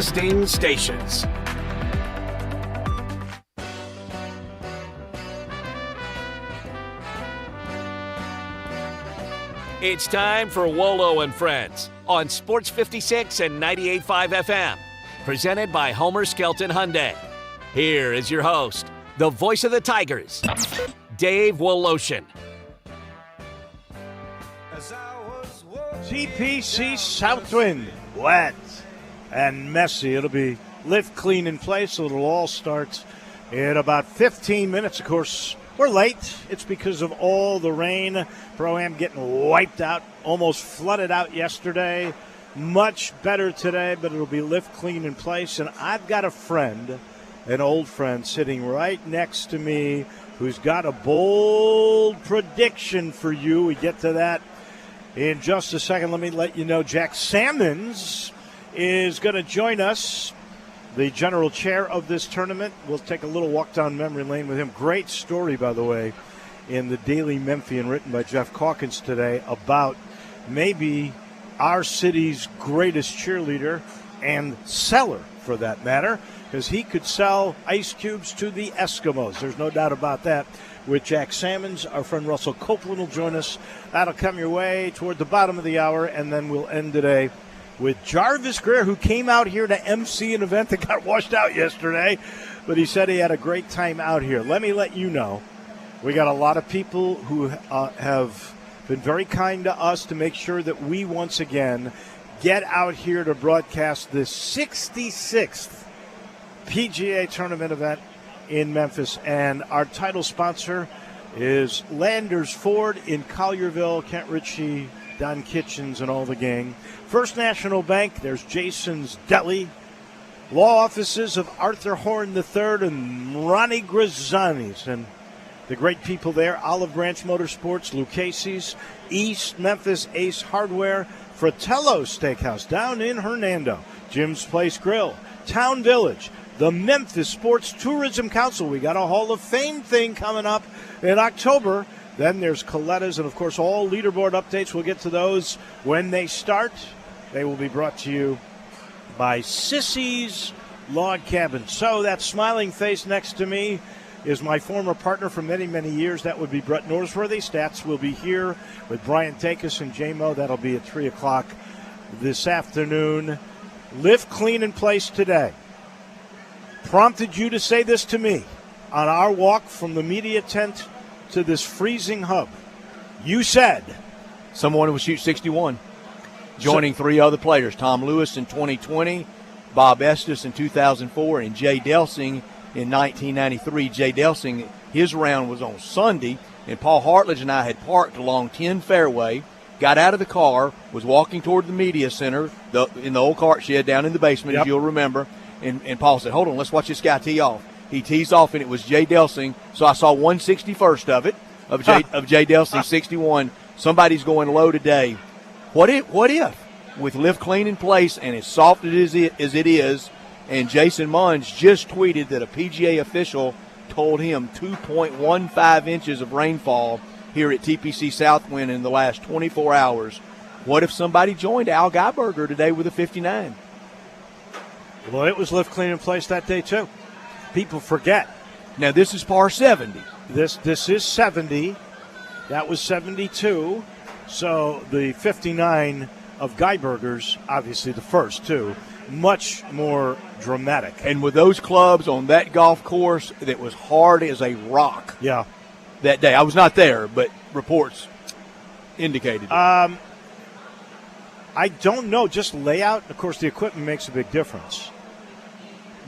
Broadcasting stations. It's time for Wolo and Friends on Sports 56 and 98.5 FM. Presented by Homer Skelton Hyundai. Here is your host, the voice of the Tigers, Dave Woloshin. TPC Southwind, wet and messy. It'll be lift, clean in place, so it'll all start in about 15 minutes. Of course, we're late. It's because of all the rain. Pro-Am getting wiped out, almost flooded out yesterday. Much better today, but it'll be lift, clean in place. And I've got a friend, an old friend, sitting right next to me who's got a bold prediction for you. We get to that in just a second. Let me let you know Jack Sammons is going to join us, the general chair of this tournament. We'll take a little walk down memory lane with him. Great story, by the way, in the Daily Memphian, written by Jeff Calkins today, about maybe our city's greatest cheerleader and seller, for that matter, because he could sell ice cubes to the Eskimos. There's no doubt about that. With Jack Sammons, our friend Russell Copeland will join us. That'll come your way toward the bottom of the hour, and then we'll end today with Jarvis Greer, who came out here to MC an event that got washed out yesterday, but he said he had a great time out here. Let me let you know, we got a lot of people who have been very kind to us to make sure that we once again get out here to broadcast this 66th PGA tournament event in Memphis. And our title sponsor is Landers Ford in Collierville, Kent Ritchie, Don Kitchens, and all the gang. First National Bank, there's Jason's Deli. Law offices of Arthur Horn III and Ronnie Grizzani's. And the great people there, Olive Branch Motorsports, Lucchese's, East Memphis Ace Hardware, Fratello Steakhouse down in Hernando, Jim's Place Grill, Town Village, the Memphis Sports Tourism Council. We got a Hall of Fame thing coming up in October. Then there's Coletta's, and, of course, all leaderboard updates. We'll get to those when they start. They will be brought to you by Sissy's Log Cabin. So that smiling face next to me is my former partner for many, many years. That would be Brett Norsworthy. Stats will be here with Brian Takis and J-Mo. That'll be at 3 o'clock this afternoon. Lift, clean, in place today. Prompted you to say this to me on our walk from the media tent to this freezing hub. You said someone would shoot 61, joining three other players: Tom Lewis in 2020, Bob Estes in 2004, and Jay Delsing in 1993. Jay Delsing, his round was on Sunday, and Paul Hartledge and I had parked along 10 Fairway, got out of the car, was walking toward the media center in the old cart shed down in the basement, as you'll remember, and Paul said, hold on, let's watch this guy tee off. He tees off, and it was Jay Delsing. So I saw 161st of it, of Jay Delsing, 61. Somebody's going low today. What if, with lift, clean, in place, and as soft as it is, and Jason Munns just tweeted that a PGA official told him 2.15 inches of rainfall here at TPC Southwind in the last 24 hours. What if somebody joined Al Geiberger today with a 59? Well, it was lift, clean, in place that day, too. People forget. Now, this is par 70. This is 70. That was 72. So the 59 of Geiberger's, obviously the first, too, much more dramatic. And with those clubs on that golf course, that was hard as a rock. Yeah. That day. I was not there, but reports indicated it. I don't know. Just layout. Of course, the equipment makes a big difference.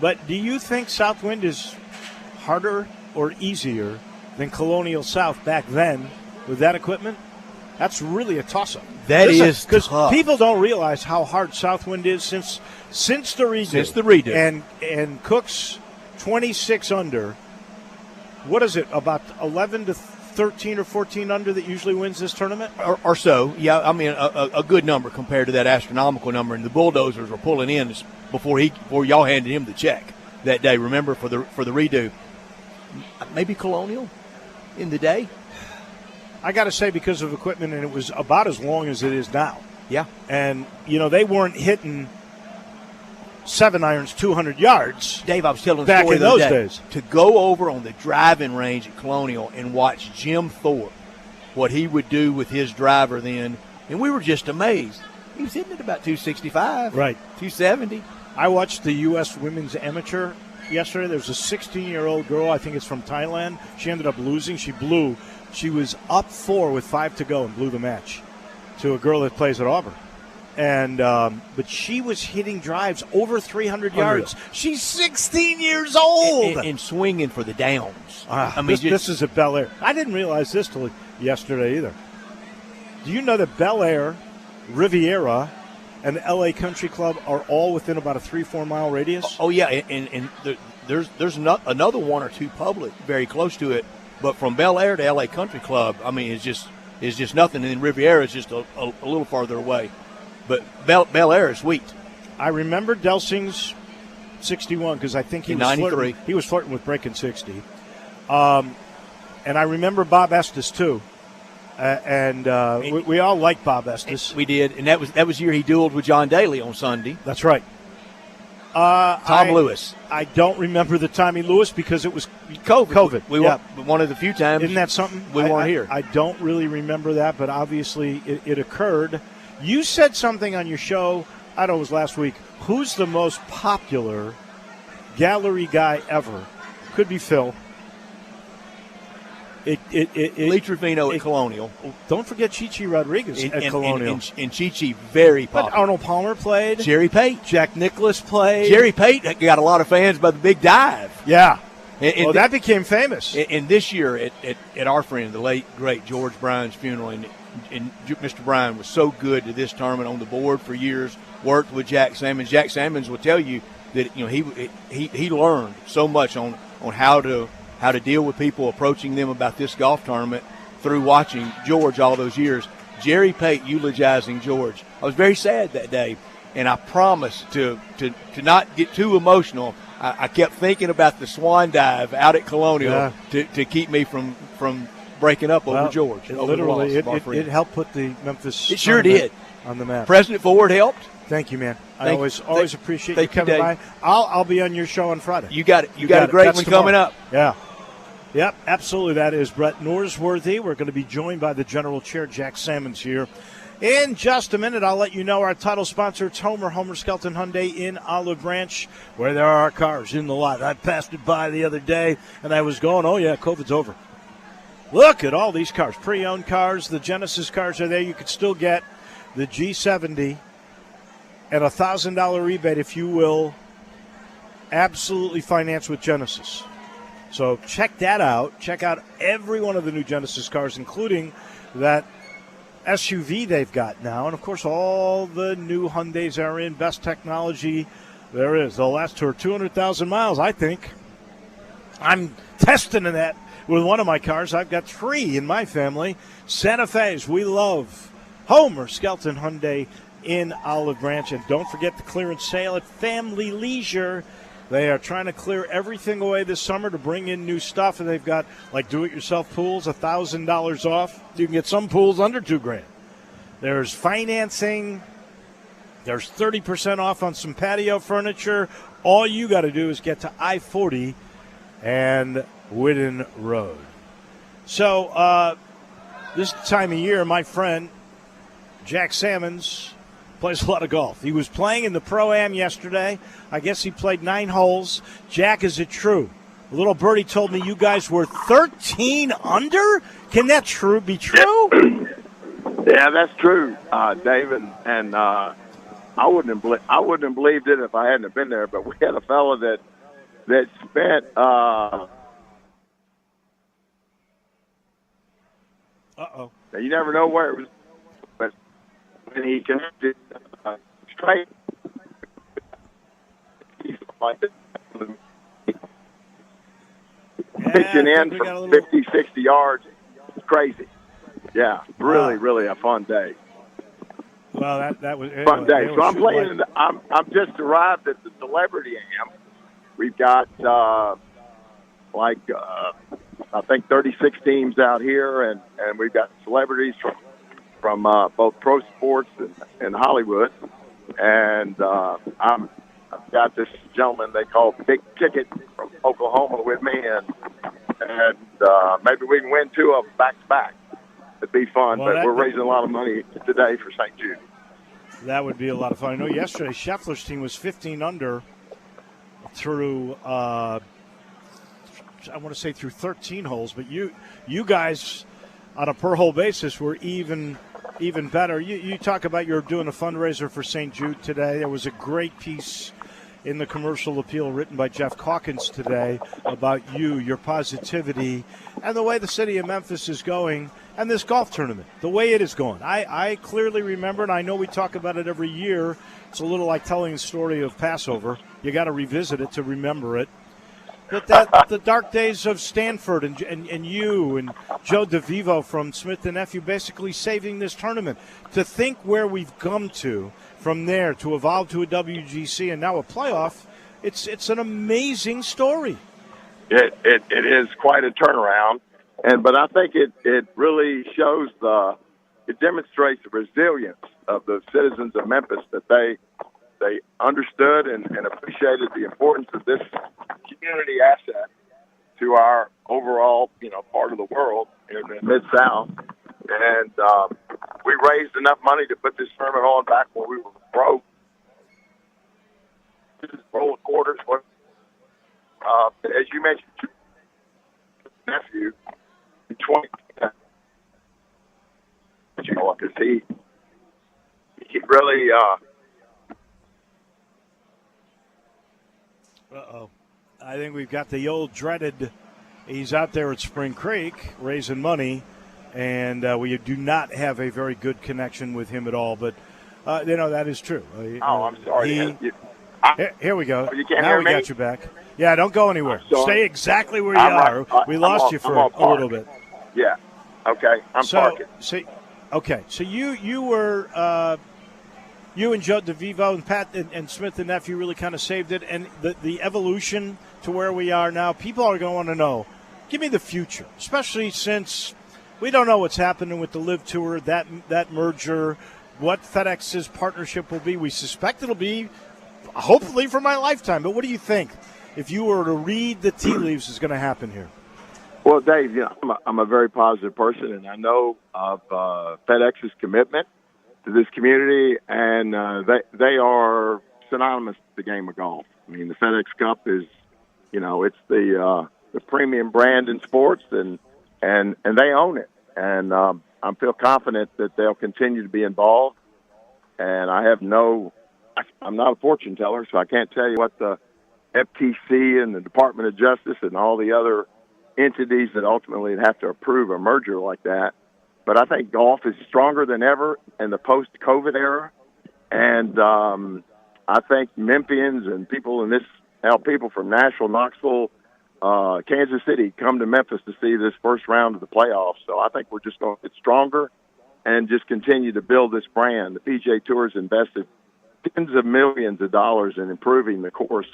But do you think Southwind is harder or easier than Colonial South back then with that equipment? That's really a toss-up. That is because tough. People don't realize how hard Southwind is since the redo. Since the redo. And Cook's 26 under. What is it, about 11 to 13 or 14 under that usually wins this tournament? Or so. Yeah, I mean, a good number compared to that astronomical number. And the Bulldozers were pulling in before y'all handed him the check that day, remember, for the redo. Maybe Colonial in the day? I got to say, because of equipment, and it was about as long as it is now. Yeah. And, they weren't hitting 7 irons 200 yards. Dave, I was telling the back story in the other those day. days. To go over on the driving range at Colonial and watch Jim Thorpe, what he would do with his driver then, and we were just amazed. He was hitting at about 265, right, 270. I watched the U.S. Women's Amateur yesterday. There was a 16-year-old girl, I think it's from Thailand. She ended up losing. She was up 4 with 5 to go and blew the match to a girl that plays at Auburn. And but she was hitting drives over 300 yards. She's 16 years old and swinging for the downs. I mean, this is at Bel Air. I didn't realize this till yesterday either. Do you know that Bel Air, Riviera, and the L.A. Country Club are all within about a 3-4 mile radius? Oh yeah, and there's another 1 or 2 public very close to it, but from Bel Air to L.A. Country Club, I mean, it's just nothing. And then Riviera is just a little farther away, but Bel Air is sweet. I remember Delsing's 61 because I think he was flirting with breaking 60, and I remember Bob Estes too. We all like Bob Estes. We did, and that was the year he dueled with John Daly on Sunday. That's right. Tom Lewis. I don't remember the Tommy Lewis because it was COVID. We were one of the few times. Isn't that something? We weren't here. I don't really remember that, but obviously it occurred. You said something on your show, I don't know, it was last week. Who's the most popular gallery guy ever? Could be Phil. Lee Trevino at Colonial. Don't forget Chi-Chi Rodriguez at Colonial. And Chi-Chi very popular. But Arnold Palmer played. Jerry Pate. Jack Nicklaus played. Jerry Pate got a lot of fans by the Big Dive. Yeah. That became famous. And this year at our friend, the late, great George Bryan's funeral, and Mr. Bryan was so good to this tournament on the board for years, worked with Jack Sammons. Jack Sammons will tell you that he learned so much on how to deal with people approaching them about this golf tournament through watching George all those years. Jerry Pate eulogizing George. I was very sad that day, and I promised to not get too emotional. I kept thinking about the swan dive out at Colonial to keep me from breaking up over George. It helped put the Memphis. It sure did on the map. President Ford helped. Thank you, man. I always appreciate you coming by. I'll be on your show on Friday. You got a great one coming up. Yeah. Yep, absolutely. That is Brett Norsworthy. We're going to be joined by the General Chair, Jack Sammons, here. In just a minute, I'll let you know our title sponsor, it's Homer Skelton Hyundai in Olive Branch, where there are cars in the lot. I passed it by the other day, and I was going, oh, yeah, COVID's over. Look at all these cars, pre-owned cars. The Genesis cars are there. You could still get the G70 and a $1,000 rebate, if you will, absolutely finance with Genesis. So check that out. Check out every one of the new Genesis cars, including that SUV they've got now. And, of course, all the new Hyundais are in. Best technology there is. They'll last her 200,000 miles, I think. I'm testing that with one of my cars. I've got 3 in my family. Santa Fe's. We love Homer Skelton Hyundai in Olive Branch. And don't forget the clearance sale at Family Leisure. They are trying to clear everything away this summer to bring in new stuff, and they've got, like, do-it-yourself pools, $1,000 off. You can get some pools under $2,000. There's financing. There's 30% off on some patio furniture. All you got to do is get to I-40 and Whidden Road. So this time of year, my friend Jack Sammons plays a lot of golf. He was playing in the Pro-Am yesterday. I guess he played 9 holes. Jack, is it true? A little birdie told me you guys were 13 under. Can that be true? Yeah, that's true, David. And I wouldn't have believed it if I hadn't have been there. But we had a fellow that spent. Uh-oh. You never know where it was, but when he connected straight, pitching in from 50, 60 yards. It's crazy. Yeah, really a fun day. Well, that was fun day. So I'm playing. I'm just arrived at the Celebrity Am. We've got I think 36 teams out here, and we've got celebrities from both pro sports and Hollywood. And I'm got this gentleman they call Big Ticket from Oklahoma with me, and maybe we can win 2 of them back to back. It'd be fun, Well, but we're raising a lot of money today for St. Jude. That would be a lot of fun. I know yesterday Scheffler's team was 15 under through, I want to say through 13 holes, but you guys on a per hole basis were even better. You talk about you're doing a fundraiser for St. Jude today. There was a great piece in the Commercial Appeal written by Jeff Calkins today about your positivity, and the way the city of Memphis is going, and this golf tournament, the way it is going. I clearly remember, and I know we talk about it every year. It's a little like telling the story of Passover. You got to revisit it to remember it. But the dark days of Stanford and you and Joe DeVivo from Smith & Nephew basically saving this tournament. To think where we've come to from there to evolve to a WGC and now a playoff, it's an amazing story. It is quite a turnaround, but I think it really shows it demonstrates the resilience of the citizens of Memphis, that they understood and appreciated the importance of this community asset to our overall, part of the world in the Mid-South. And we raised enough money to put this tournament on back when we were broke. Roll of quarters. As you mentioned, nephew, in 20, because he really. Uh-oh. I think we've got the old dreaded, he's out there at Spring Creek raising money, and we do not have a very good connection with him at all. But, that is true. I'm sorry. Here we go. You can't now hear we me? got you back. Yeah, don't go anywhere. Stay exactly where you are. We lost you for a little bit. Yeah. Okay. I'm parking. So you were you and Joe DeVivo and Pat and Smith and Nephew really kind of saved it, and the evolution to where we are now. People are going to want to know. Give me the future, especially since we don't know what's happening with the Live Tour, that merger, what FedEx's partnership will be. We suspect it'll be, hopefully, for my lifetime. But what do you think, if you were to read the tea leaves, is going to happen here? Well, Dave, I'm a very positive person, and I know of FedEx's commitment to this community, and they are synonymous with the game of golf. I mean, the FedEx Cup is, it's the premium brand in sports, and they own it. And I feel confident that they'll continue to be involved. And I'm not a fortune teller, so I can't tell you what the FTC and the Department of Justice and all the other entities that ultimately have to approve a merger like that. But I think golf is stronger than ever in the post-COVID era. And I think Memphians and people from Nashville, Knoxville, Kansas City come to Memphis to see this first round of the playoffs. So I think we're just going to get stronger and just continue to build this brand. The PGA Tour has invested tens of millions of dollars in improving the course.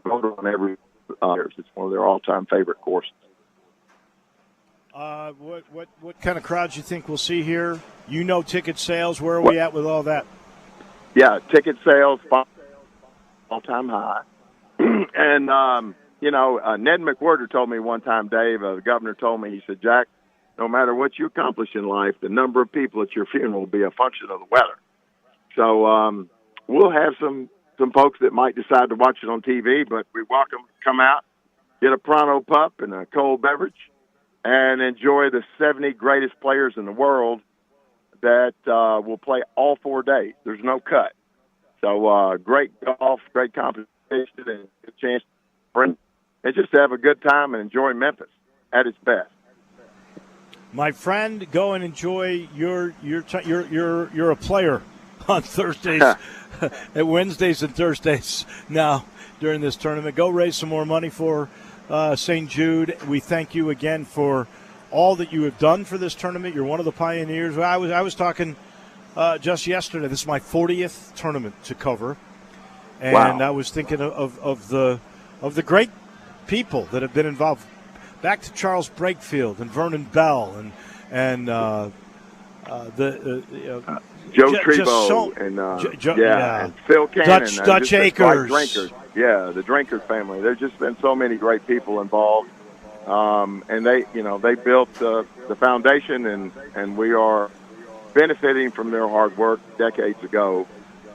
On every it's one of their all-time favorite courses. What kind of crowds you think we'll see here? Ticket sales. Where are we at with all that? Yeah, ticket sales all-time high. And Ned McWhorter told me one time, Dave, the governor told me, he said, Jack, no matter what you accomplish in life, the number of people at your funeral will be a function of the weather. So we'll have some folks that might decide to watch it on TV, but we welcome them to come out, get a Pronto Pup and a cold beverage, and enjoy the 70 greatest players in the world that will play all 4 days. There's no cut. So great golf, great competition, and a chance to bring and just have a good time and enjoy Memphis at its best. My friend, go and enjoy you're a player on Thursdays, at Wednesdays and Thursdays now during this tournament. Go raise some more money for St. Jude. We thank you again for all that you have done for this tournament. You're one of the pioneers. I was talking just yesterday. This is my 40th tournament to cover, and wow. I was thinking of the great people that have been involved. Back to Charles Brakefield and Vernon Bell and Joe Just Trebo so- and yeah. and Phil Cannon, Dutch Akers. Drinkers. Yeah, the Drinkers family. There's just been so many great people involved, and they built the foundation, and we are benefiting from their hard work decades ago.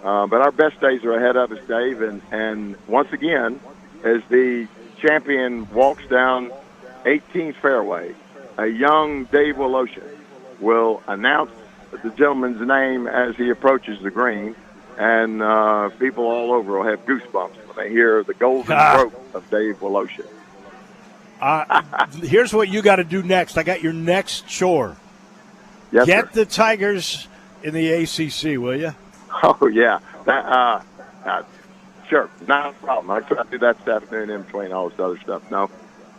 But our best days are ahead of us, Dave, and once again, as the champion walks down 18th fairway, a young Dave Woloshin will announce the gentleman's name as he approaches the green, and people all over will have goosebumps when they hear the golden throat of Dave Woloshin. Here's what you got to do next. I got your next chore. Yes, Get sir. the Tigers in the ACC, will you? Oh, yeah. Sure, not a problem. I try to do that this afternoon in between all this other stuff. No,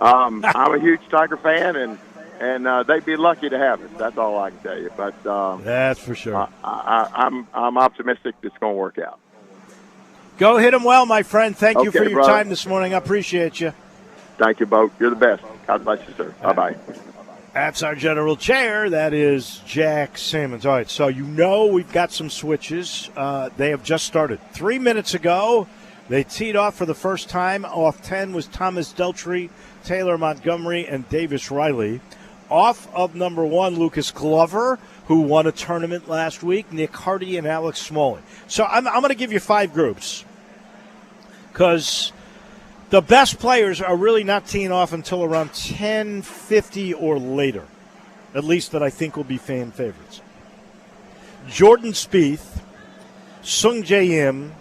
I'm a huge Tiger fan, and they'd be lucky to have us. That's all I can tell you. But That's for sure. I'm optimistic it's going to work out. Go hit them well, my friend. Thank you Okay, for your brother. time this morning. I appreciate you. Thank you, Bo. You're the best. God bless you, sir. Bye-bye. That's our general chair. That is Jack Simmons. All right, so we've got some switches. They have just started. 3 minutes ago, they teed off for the first time. Off 10 was Thomas Deltry, Taylor Montgomery, and Davis Riley. Off of number 1, Lucas Glover, who won a tournament last week, Nick Hardy, and Alex Smalley. So I'm going to give you 5 groups because the best players are really not teeing off until around 10:50 or later, at least that I think will be fan favorites. Jordan Spieth, Sung Jae Im,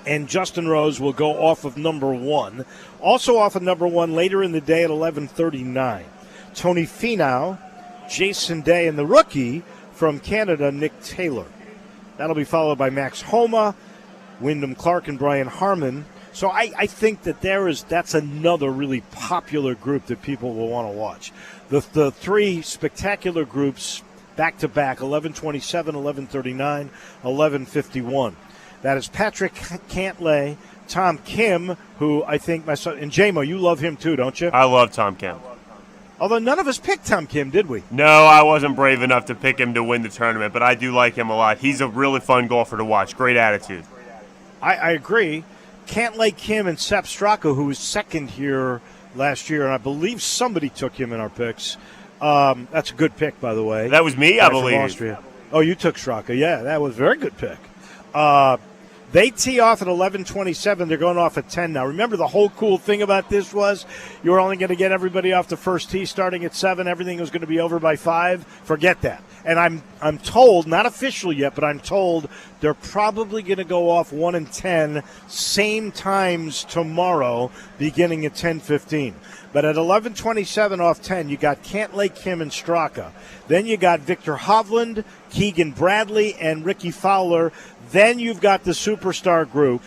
and Justin Rose will go off of number 1. Also off of number 1 later in the day at 11:39. Tony Finau, Jason Day, and the rookie from Canada, Nick Taylor. That'll be followed by Max Homa, Wyndham Clark, and Brian Harmon. So I think that that's another really popular group that people will want to watch. The 3 spectacular groups back-to-back, 11:27, 11:39, 11:51. That is Patrick Cantlay, Tom Kim, who I think my son, and JMO, you love him too, don't you? I love Tom Kim. Although none of us picked Tom Kim, did we? No, I wasn't brave enough to pick him to win the tournament, but I do like him a lot. He's a really fun golfer to watch. Great attitude. I agree. Cantlay, Kim, and Sepp Straka, who was second here last year, and I believe somebody took him in our picks. That's a good pick, by the way. That was me, I From believe. Austria. Oh, you took Straka. Yeah, that was a very good pick. They tee off at 11:27. They're going off at 10 now. Remember, the whole cool thing about this was you were only going to get everybody off the first tee starting at 7. Everything was going to be over by 5. Forget that. And I'm told, not official yet, but I'm told they're probably going to go off 1 and 10 same times tomorrow, beginning at 10:15. But at 11:27 off 10, you got Cantlay, Kim, and Straka. Then you got Victor Hovland, Keegan Bradley, and Ricky Fowler. Then you've got the superstar group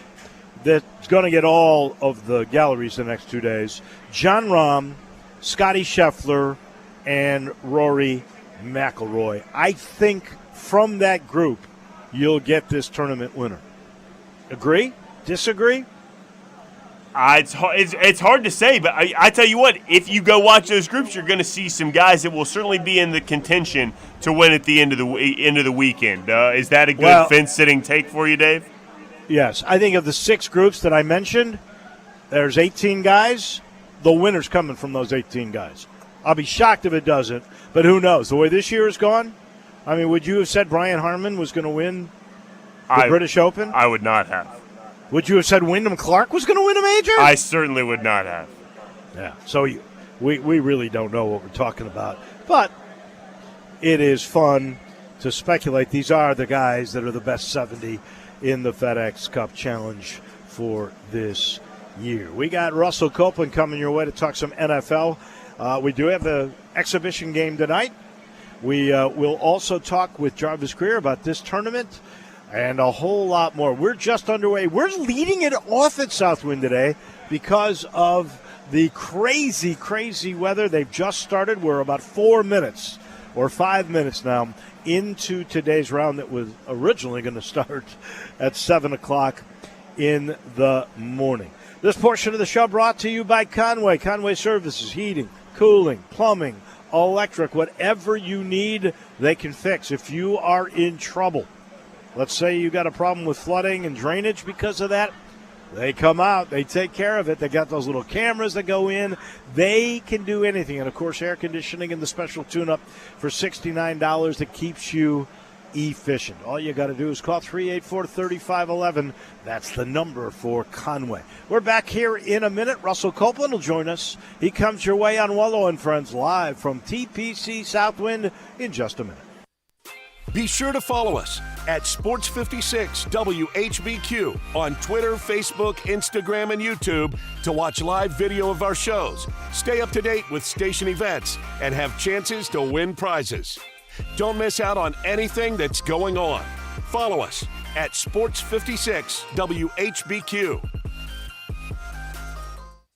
that's going to get all of the galleries the next 2 days. Jon Rahm, Scotty Scheffler, and Rory McIlroy. I think from that group, you'll get this tournament winner. Agree? Disagree? It's hard to say, but I tell you what, if you go watch those groups, you're going to see some guys that will certainly be in the contention to win at the end of the weekend. Is that a good fence-sitting take for you, Dave? Yes. I think of the 6 groups that I mentioned, there's 18 guys. The winner's coming from those 18 guys. I'll be shocked if it doesn't, but who knows? The way this year has gone, I mean, would you have said Brian Harmon was going to win the British Open? I would not have. Would you have said Wyndham Clark was going to win a major? I certainly would not have. Yeah, so we really don't know what we're talking about. But it is fun to speculate. These are the guys that are the best 70 in the FedEx Cup Challenge for this year. We got Russell Copeland coming your way to talk some NFL. We do have an exhibition game tonight. We will also talk with Jarvis Greer about this tournament and a whole lot more. We're just underway. We're leading it off at Southwind today because of the crazy, crazy weather. They've just started. We're about 4 minutes or 5 minutes now into today's round that was originally going to start at 7 o'clock in the morning. This portion of the show brought to you by Conway. Conway Services, heating, cooling, plumbing, Electric. Whatever you need, they can fix. If you are in trouble, let's say you got a problem with flooding and drainage because of that, they come out, they take care of it. They got those little cameras that go in. They can do anything. And, of course, air conditioning and the special tune-up for $69 that keeps you efficient. All you got to do is call 384-3511. That's the number for Conway. We're back here in a minute. Russell Copeland will join us. He comes your way on Wolo and Friends live from TPC Southwind in just a minute. Be sure to follow us at Sports 56 WHBQ on Twitter, Facebook, Instagram, and YouTube to watch live video of our shows, stay up to date with station events, and have chances to win prizes. Don't miss out on anything that's going on. Follow us at Sports 56 WHBQ.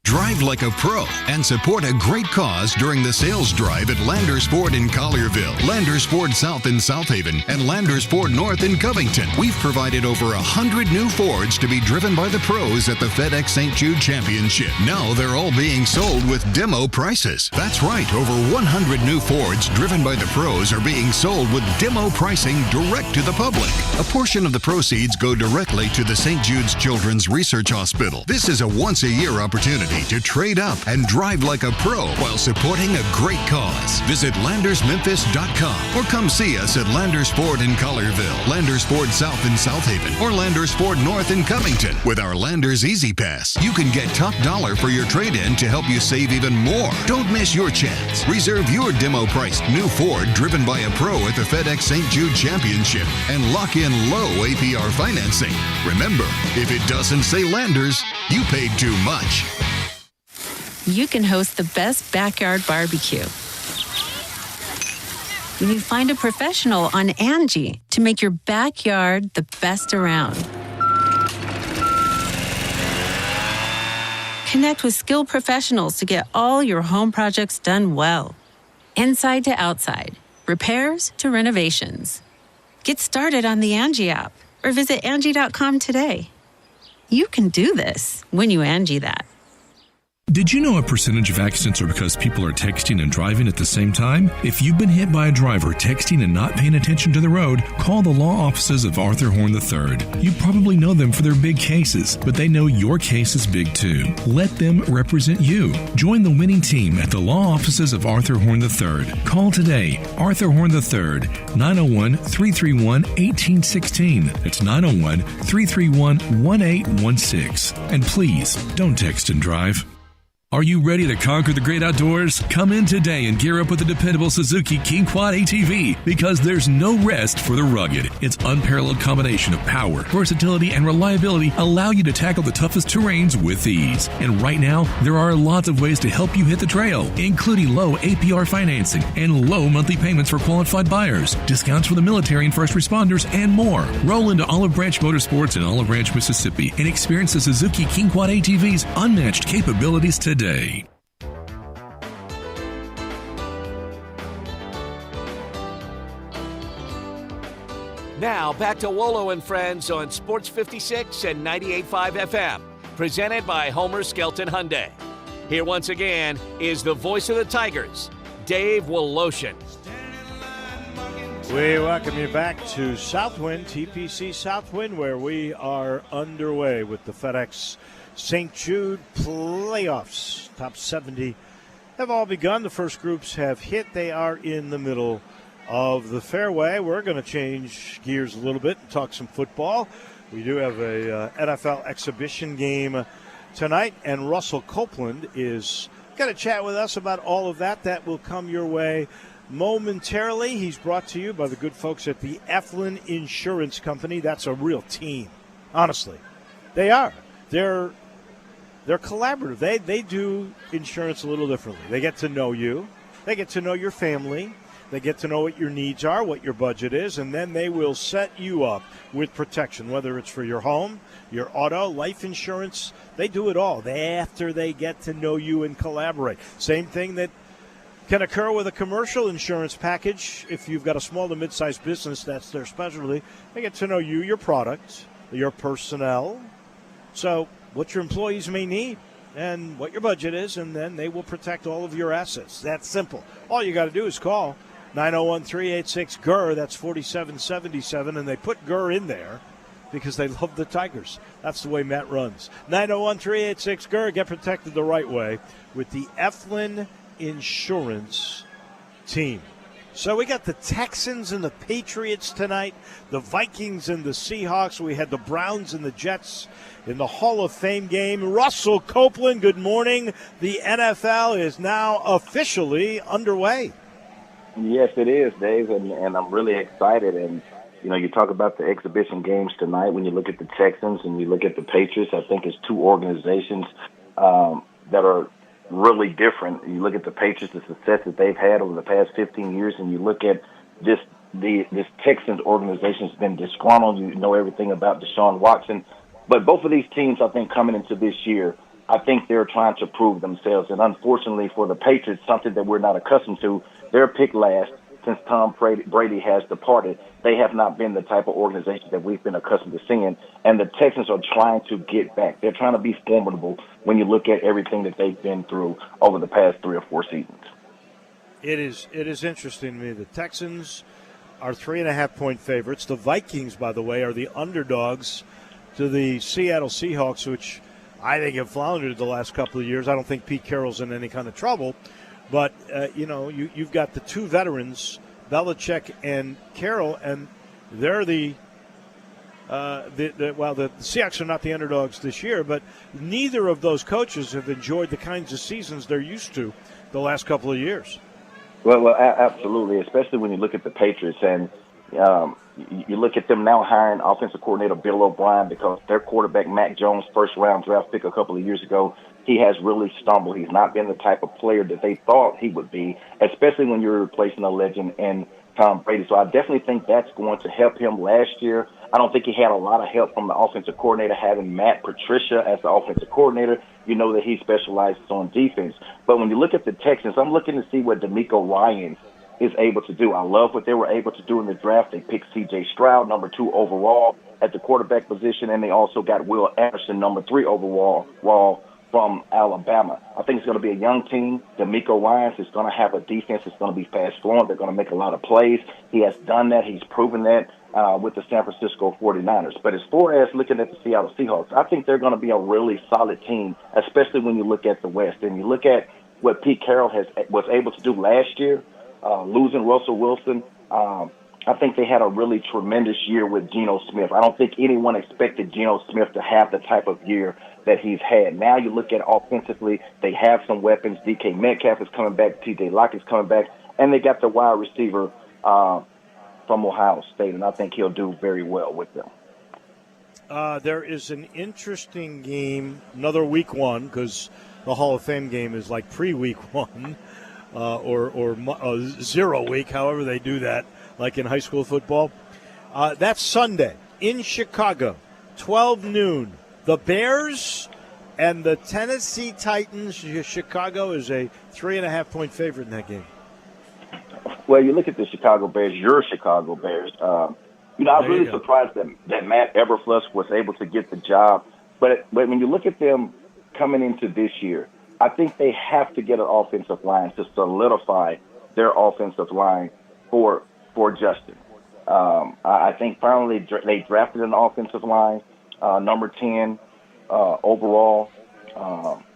Drive like a pro and support a great cause during the sales drive at Landers Ford in Collierville, Landers Ford South in South Haven, and Landers Ford North in Covington. We've provided over 100 new Fords to be driven by the pros at the FedEx St. Jude Championship. Now they're all being sold with demo prices. That's right, over 100 new Fords driven by the pros are being sold with demo pricing direct to the public. A portion of the proceeds go directly to the St. Jude's Children's Research Hospital. This is a once-a-year opportunity to trade up and drive like a pro while supporting a great cause. Visit LandersMemphis.com or come see us at Landers Ford in Collierville, Landers Ford South in South Haven, or Landers Ford North in Covington. With our Landers Easy Pass, you can get top dollar for your trade-in to help you save even more. Don't miss your chance. Reserve your demo-priced new Ford driven by a pro at the FedEx St. Jude Championship and lock in low APR financing. Remember, if it doesn't say Landers, you paid too much. You can host the best backyard barbecue when you find a professional on Angie to make your backyard the best around. Connect with skilled professionals to get all your home projects done well. Inside to outside, repairs to renovations. Get started on the Angie app or visit Angie.com today. You can do this when you Angie that. Did you know a percentage of accidents are because people are texting and driving at the same time? If you've been hit by a driver texting and not paying attention to the road, call the law offices of Arthur Horn III. You probably know them for their big cases, but they know your case is big too. Let them represent you. Join the winning team at the law offices of Arthur Horn III. Call today, Arthur Horn III, 901-331-1816. That's 901-331-1816. And please, don't text and drive. Are you ready to conquer the great outdoors? Come in today and gear up with the dependable Suzuki King Quad ATV because there's no rest for the rugged. Its unparalleled combination of power, versatility, and reliability allow you to tackle the toughest terrains with ease. And right now, there are lots of ways to help you hit the trail, including low APR financing and low monthly payments for qualified buyers, discounts for the military and first responders, and more. Roll into Olive Branch Motorsports in Olive Branch, Mississippi, and experience the Suzuki King Quad ATV's unmatched capabilities today. Now back to Wolo and Friends on Sports 56 and 98.5 FM, presented by Homer Skelton Hyundai. Here once again is the voice of the Tigers, Dave Woloshin. We welcome you back to Southwind, TPC Southwind, where we are underway with the FedEx St. Jude playoffs. Top 70 have all begun. The first groups have hit. They are in the middle of the fairway. We're going to change gears a little bit and talk some football. We do have a NFL exhibition game tonight, and Russell Copeland is going to chat with us about all of that. That will come your way momentarily. He's brought to you by the good folks at the Eflin Insurance Company. That's a real team, honestly. They are. They're collaborative. They do insurance a little differently. They get to know you. They get to know your family. They get to know what your needs are, what your budget is, and then they will set you up with protection, whether it's for your home, your auto, life insurance. They do it all after they get to know you and collaborate. Same thing that can occur with a commercial insurance package. If you've got a small to mid-sized business, that's their specialty. They get to know you, your product, your personnel. So what your employees may need. and what your budget is, and then they will protect all of your assets. That's simple. All you got to do is call 901-386-GUR. That's 4777, and they put GUR in there because they love the Tigers. That's the way Matt runs. 901-386-GUR. Get protected the right way with the Eflin Insurance Team. So we got the Texans and the Patriots tonight, the Vikings and the Seahawks. We had the Browns and the Jets in the Hall of Fame game. Russell Copeland, good morning. The NFL is now officially underway. Yes, it is, Dave, and I'm really excited. And, you know, you talk about the exhibition games tonight. When you look at the Texans and you look at the Patriots, I think it's two organizations that are really different. You look at the Patriots, the success that they've had over the past 15 years, and you look at this Texans organization has been disgruntled. You know everything about Deshaun Watson. But both of these teams, I think, coming into this year, I think they're trying to prove themselves. And unfortunately for the Patriots, something that we're not accustomed to, they're picked last since Tom Brady has departed. They have not been the type of organization that we've been accustomed to seeing. And the Texans are trying to get back. They're trying to be formidable when you look at everything that they've been through over the past 3 or 4 seasons. It is interesting to me. The Texans are 3.5-point favorites. The Vikings, by the way, are the underdogs to the Seattle Seahawks, which I think have floundered the last couple of years. I don't think Pete Carroll's in any kind of trouble. But, you've got the two veterans, Belichick and Carroll, and they're the Seahawks are not the underdogs this year, but neither of those coaches have enjoyed the kinds of seasons they're used to the last couple of years. Well, absolutely, especially when you look at the Patriots and you look at them now hiring offensive coordinator Bill O'Brien because their quarterback, Mac Jones, first-round draft pick a couple of years ago, he has really stumbled. He's not been the type of player that they thought he would be, especially when you're replacing a legend in Tom Brady. So I definitely think that's going to help him last year. I don't think he had a lot of help from the offensive coordinator, having Matt Patricia as the offensive coordinator. You know that he specializes on defense. But when you look at the Texans, I'm looking to see what DeMeco Ryans is able to do. I love what they were able to do in the draft. They picked C.J. Stroud, number 2 overall at the quarterback position, and they also got Will Anderson, number 3 overall from Alabama. I think it's going to be a young team. DeMeco Ryans is going to have a defense that's going to be fast-flowing. They're going to make a lot of plays. He has done that. He's proven that with the San Francisco 49ers. But as far as looking at the Seattle Seahawks, I think they're going to be a really solid team, especially when you look at the West. And you look at what Pete Carroll was able to do last year, losing Russell Wilson. I think they had a really tremendous year with Geno Smith. I don't think anyone expected Geno Smith to have the type of year that he's had. Now you look at offensively, they have some weapons. DK Metcalf is coming back. TJ Lock is coming back. And they got the wide receiver from Ohio State, and I think he'll do very well with them. There is an interesting game, another week one, because the Hall of Fame game is like pre-week one or 0 week, however they do that, like in high school football. That's Sunday in Chicago, 12 noon. The Bears and the Tennessee Titans. Chicago is a 3.5-point favorite in that game. Well, you look at the Chicago Bears, your Chicago Bears. I was really surprised that Matt Eberflus was able to get the job. But when you look at them coming into this year, I think they have to get an offensive line to solidify their offensive line for Justin. I think finally they drafted an offensive line, number 10 overall,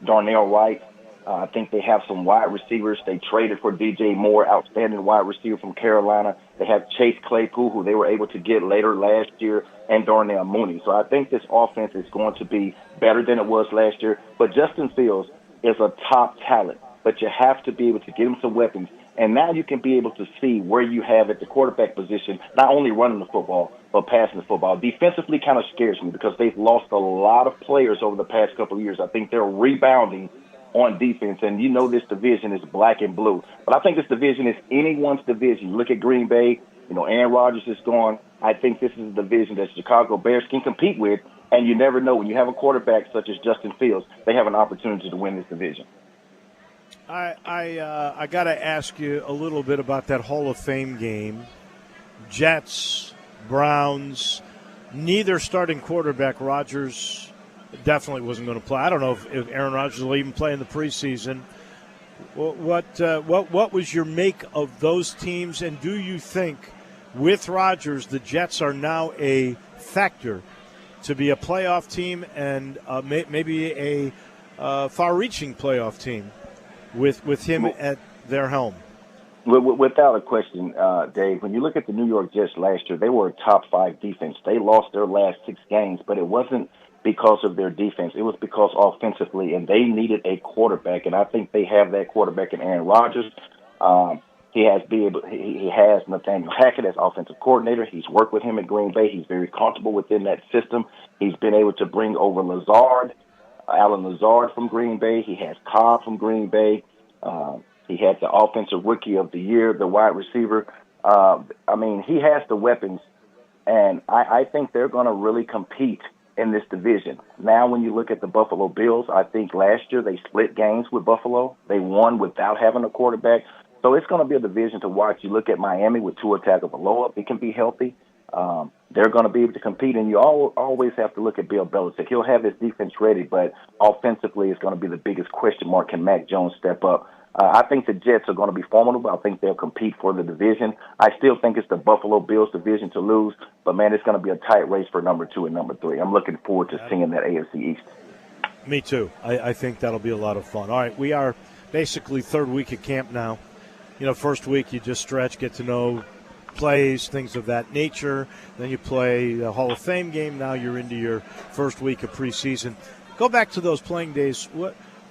Darnell Wright. I think they have some wide receivers. They traded for DJ Moore, outstanding wide receiver from Carolina. They have Chase Claypool, who they were able to get later last year, and Darnell Mooney. So I think this offense is going to be better than it was last year. But Justin Fields is a top talent, but you have to be able to get him some weapons. And now you can be able to see where you have at the quarterback position, not only running the football, but passing the football. Defensively kind of scares me because they've lost a lot of players over the past couple of years. I think they're rebounding on defense, and you know this division is black and blue. But I think this division is anyone's division. Look at Green Bay. Aaron Rodgers is gone. I think this is a division that Chicago Bears can compete with, and you never know. When you have a quarterback such as Justin Fields, they have an opportunity to win this division. I got to ask you a little bit about that Hall of Fame game. Jets, Browns, neither starting quarterback, Rodgers, definitely wasn't going to play. I don't know if Aaron Rodgers will even play in the preseason. What was your make of those teams, and do you think with Rodgers the Jets are now a factor to be a playoff team and maybe a far-reaching playoff team with him at their helm? Without a question, Dave, when you look at the New York Jets last year, they were a top-5 defense. They lost their last 6 games, but it wasn't because of their defense. It was because offensively, and they needed a quarterback, and I think they have that quarterback in Aaron Rodgers. He has Nathaniel Hackett as offensive coordinator. He's worked with him at Green Bay. He's very comfortable within that system. He's been able to bring over Alan Lazard from Green Bay. He has Cobb from Green Bay. He had the offensive rookie of the year, the wide receiver. He has the weapons, and I think they're going to really compete in this division. Now, when you look at the Buffalo Bills, I think last year they split games with Buffalo. They won without having a quarterback. So it's going to be a division to watch. You look at Miami with Tua Tagovailoa. It can be healthy. They're going to be able to compete, and you always have to look at Bill Belichick. He'll have his defense ready, but offensively it's going to be the biggest question mark. Can Mac Jones step up? I think the Jets are going to be formidable. I think they'll compete for the division. I still think it's the Buffalo Bills division to lose, but, man, it's going to be a tight race for number 2 and number 3. I'm looking forward to seeing that AFC East. Me too. I think that'll be a lot of fun. All right, we are basically third week of camp now. First week you just stretch, get to know plays, things of that nature. Then you play the Hall of Fame game. Now you're into your first week of preseason. Go back to those playing days.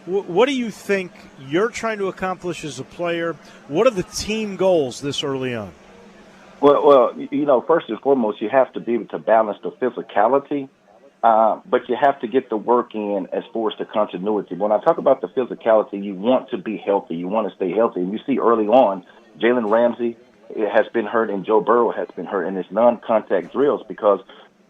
What do you think you're trying to accomplish as a player? What are the team goals this early on? Well, first and foremost, you have to be able to balance the physicality, but you have to get the work in as far as the continuity. When I talk about the physicality, you want to be healthy. You want to stay healthy. And you see early on, Jalen Ramsey has been hurt and Joe Burrow has been hurt in his non-contact drills because,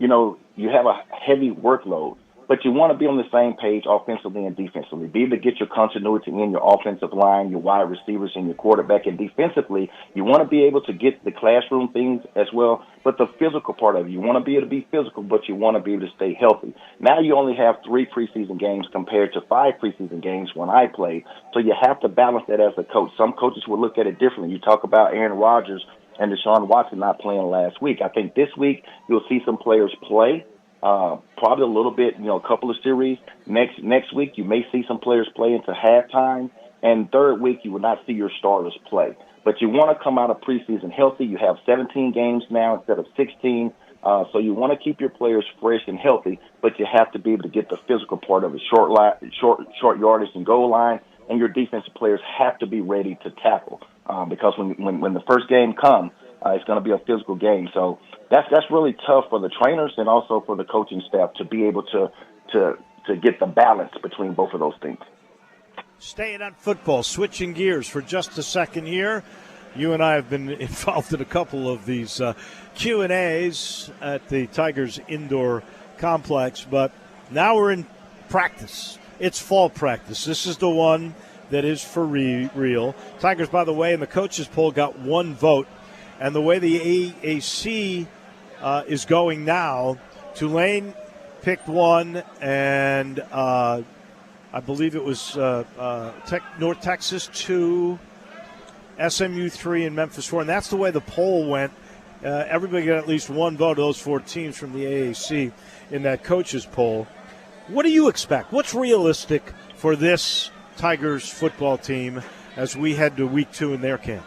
you have a heavy workload. But you want to be on the same page offensively and defensively. Be able to get your continuity in your offensive line, your wide receivers, and your quarterback. And defensively, you want to be able to get the classroom things as well. But the physical part of it, you want to be able to be physical, but you want to be able to stay healthy. Now you only have 3 preseason games compared to 5 preseason games when I played. So you have to balance that as a coach. Some coaches will look at it differently. You talk about Aaron Rodgers and Deshaun Watson not playing last week. I think this week you'll see some players play. Probably a little bit, a couple of series. Next week, you may see some players play into halftime. And third week, you will not see your starters play. But you want to come out of preseason healthy. You have 17 games now instead of 16. So you want to keep your players fresh and healthy, but you have to be able to get the physical part of it, short yardage and goal line. And your defensive players have to be ready to tackle because when the first game comes, it's going to be a physical game. So that's really tough for the trainers and also for the coaching staff to be able to get the balance between both of those things. Staying on football, switching gears for just a second here. You and I have been involved in a couple of these Q&As at the Tigers indoor complex, but now we're in practice. It's fall practice. This is the one that is for real. Tigers, by the way, in the coaches poll got 1 vote. And the way the AAC is going now, Tulane picked 1, and I believe it was North Texas 2, SMU 3, and Memphis 4. And that's the way the poll went. Everybody got at least 1 vote of those 4 teams from the AAC in that coaches poll. What do you expect? What's realistic for this Tigers football team as we head to week 2 in their camp?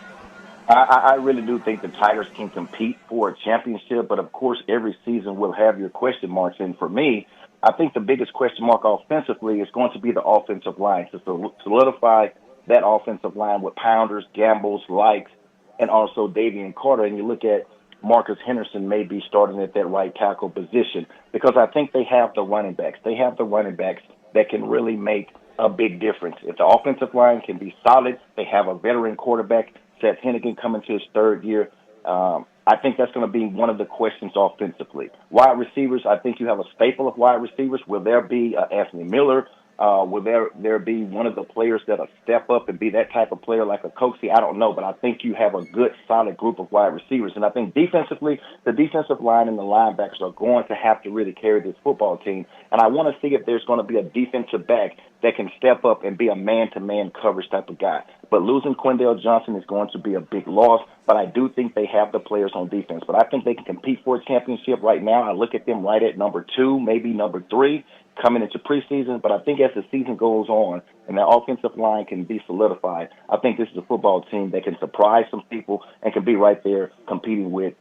I really do think the Tigers can compete for a championship, but of course every season will have your question marks. And for me, I think the biggest question mark offensively is going to be the offensive line. To solidify that offensive line with Pounders, Gambles, Likes, and also Davian Carter. And you look at Marcus Henderson may be starting at that right tackle position because I think they have the running backs. They have the running backs that can really make a big difference. If the offensive line can be solid, they have a veteran quarterback, Seth Hennigan, coming to his 3rd year. I think that's going to be one of the questions offensively. Wide receivers, I think you have a staple of wide receivers. Will there be Anthony Miller, Will there be one of the players that'll step up and be that type of player like a Coxie? I don't know, but I think you have a good, solid group of wide receivers. And I think defensively, the defensive line and the linebackers are going to have to really carry this football team. And I want to see if there's going to be a defensive back that can step up and be a man-to-man coverage type of guy. But losing Quindell Johnson is going to be a big loss, but I do think they have the players on defense. But I think they can compete for a championship right now. I look at them right at number 2, maybe number 3, coming into preseason. But I think as the season goes on and the offensive line can be solidified, I think this is a football team that can surprise some people and can be right there competing with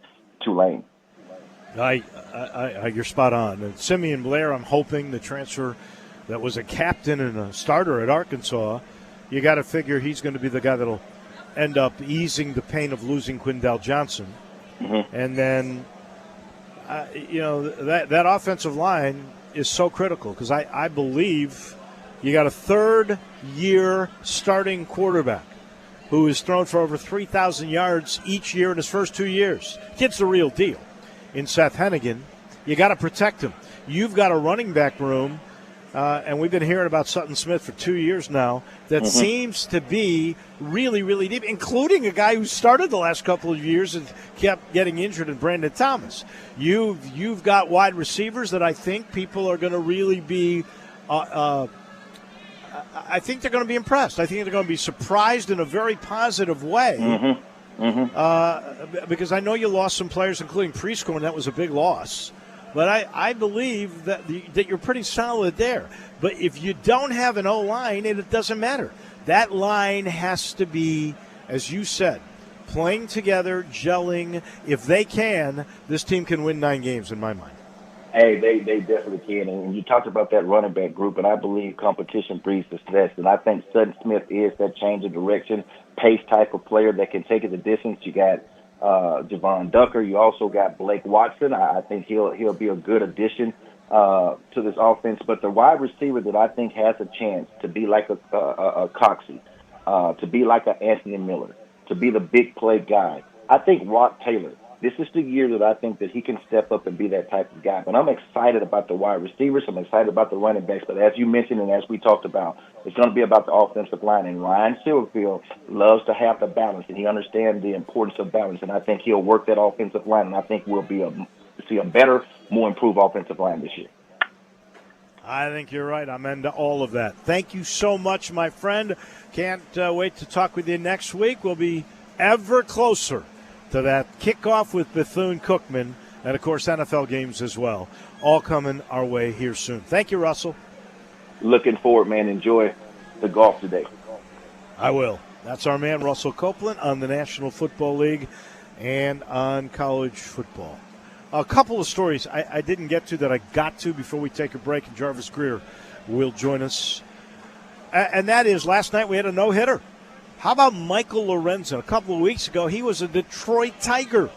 Tulane. You're spot on. And Simeon Blair, I'm hoping, the transfer that was a captain and a starter at Arkansas, you got to figure he's going to be the guy that'll end up easing the pain of losing Quindell Johnson. Mm-hmm. And then, that offensive line is so critical because I believe you got a third-year starting quarterback who has thrown for over 3,000 yards each year in his first 2 years. Kid's the real deal. In Seth Hennigan, you got to protect him. You've got a running back room, and we've been hearing about Sutton Smith for 2 years now, that seems to be really, really deep, including a guy who started the last couple of years and kept getting injured in Brandon Thomas. You've got wide receivers that I think people are going to really be I think they're going to be impressed. I think they're going to be surprised in a very positive way. Mm-hmm. Mm-hmm. Because I know you lost some players, including Prescore, and that was a big loss. But I believe that you're pretty solid there. But if you don't have an O-line, it doesn't matter. That line has to be, as you said, playing together, gelling. If they can, this team can win 9 games in my mind. Hey, they definitely can. And you talked about that running back group, and I believe competition breeds success. And I think Sutton Smith is that change of direction, pace type of player that can take it the distance. You got Javon Ducker. You also got Blake Watson. I think he'll be a good addition to this offense. But the wide receiver that I think has a chance to be like a Coxie, to be like an Anthony Miller, to be the big play guy, I think Rock Taylor. This is the year that I think that he can step up and be that type of guy. But I'm excited about the wide receivers. I'm excited about the running backs. But as you mentioned and as we talked about, it's going to be about the offensive line. And Ryan Silverfield loves to have the balance, and he understands the importance of balance. And I think he'll work that offensive line, and I think we'll see a better, more improved offensive line this year. I think you're right. I'm into all of that. Thank you so much, my friend. Can't wait to talk with you next week. We'll be ever closer to that kickoff with Bethune-Cookman, and, of course, NFL games as well, all coming our way here soon. Thank you, Russell. Looking forward, man. Enjoy the golf today. I will. That's our man, Russell Copeland, on the National Football League and on college football. A couple of stories I didn't get to that I got to before we take a break, and Jarvis Greer will join us. And that is, last night we had a no-hitter. How about Michael Lorenzen? A couple of weeks ago, he was a Detroit Tiger.